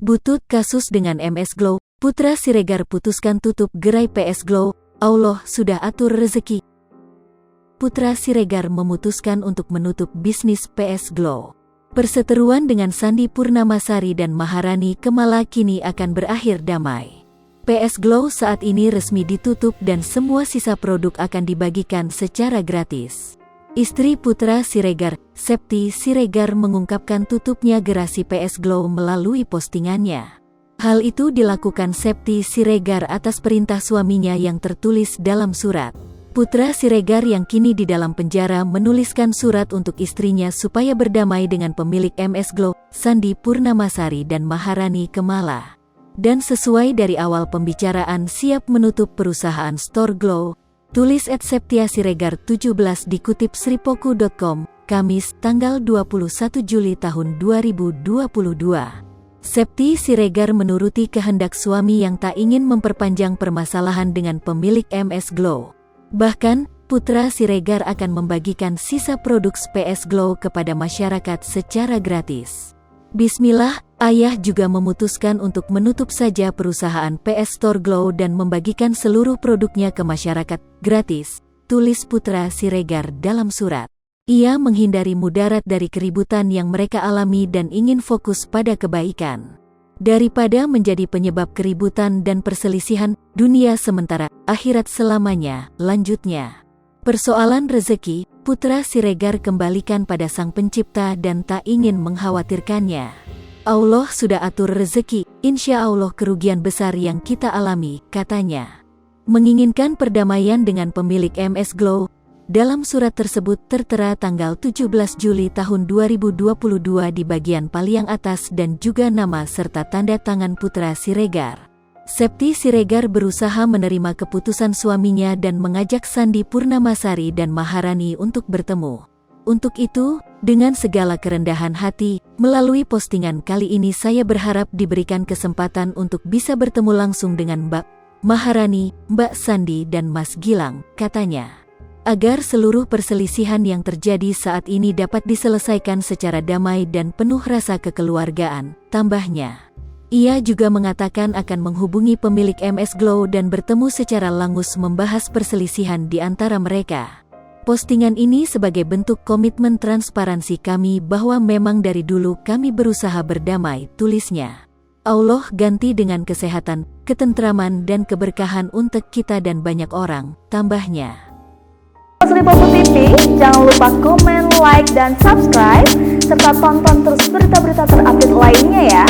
Butut kasus dengan MS Glow, Putra Siregar putuskan tutup gerai PS Glow, Allah sudah atur rezeki. Putra Siregar memutuskan untuk menutup bisnis PS Glow. Perseteruan dengan Sandi Purnamasari dan Maharani Kemala kini akan berakhir damai. PS Glow saat ini resmi ditutup dan semua sisa produk akan dibagikan secara gratis. Istri Putra Siregar, Septi Siregar mengungkapkan tutupnya garasi PS Glow melalui postingannya. Hal itu dilakukan Septi Siregar atas perintah suaminya yang tertulis dalam surat. Putra Siregar yang kini di dalam penjara menuliskan surat untuk istrinya supaya berdamai dengan pemilik MS Glow, Sandi Purnamasari dan Maharani Kemala. Dan sesuai dari awal pembicaraan siap menutup perusahaan Store Glow, tulis @Septia Siregar 17 dikutip sripoku.com, Kamis, tanggal 21 Juli tahun 2022. Septi Siregar menuruti kehendak suami yang tak ingin memperpanjang permasalahan dengan pemilik MS Glow. Bahkan, Putra Siregar akan membagikan sisa produk PS Glow kepada masyarakat secara gratis. Bismillah, ayah juga memutuskan untuk menutup saja perusahaan PS Store Glow dan membagikan seluruh produknya ke masyarakat gratis, tulis Putra Siregar dalam surat. Ia menghindari mudarat dari keributan yang mereka alami dan ingin fokus pada kebaikan. Daripada menjadi penyebab keributan dan perselisihan, dunia sementara, akhirat selamanya, lanjutnya. Persoalan rezeki, Putra Siregar kembalikan pada Sang Pencipta dan tak ingin mengkhawatirkannya. Allah sudah atur rezeki, insya Allah kerugian besar yang kita alami, katanya. Menginginkan perdamaian dengan pemilik MS Glow, dalam surat tersebut tertera tanggal 17 Juli tahun 2022 di bagian paling atas dan juga nama serta tanda tangan Putra Siregar. Septi Siregar berusaha menerima keputusan suaminya dan mengajak Sandi Purnamasari dan Maharani untuk bertemu. Untuk itu, dengan segala kerendahan hati, melalui postingan kali ini saya berharap diberikan kesempatan untuk bisa bertemu langsung dengan Mbak Maharani, Mbak Sandi dan Mas Gilang, katanya. Agar seluruh perselisihan yang terjadi saat ini dapat diselesaikan secara damai dan penuh rasa kekeluargaan, tambahnya. Ia juga mengatakan akan menghubungi pemilik MS Glow dan bertemu secara langus membahas perselisihan di antara mereka. Postingan ini sebagai bentuk komitmen transparansi kami bahwa memang dari dulu kami berusaha berdamai, tulisnya. Allah ganti dengan kesehatan, ketentraman dan keberkahan untuk kita dan banyak orang, tambahnya. Sripoku TV, jangan lupa komen, like, dan subscribe, serta tonton terus berita-berita terupdate lainnya ya.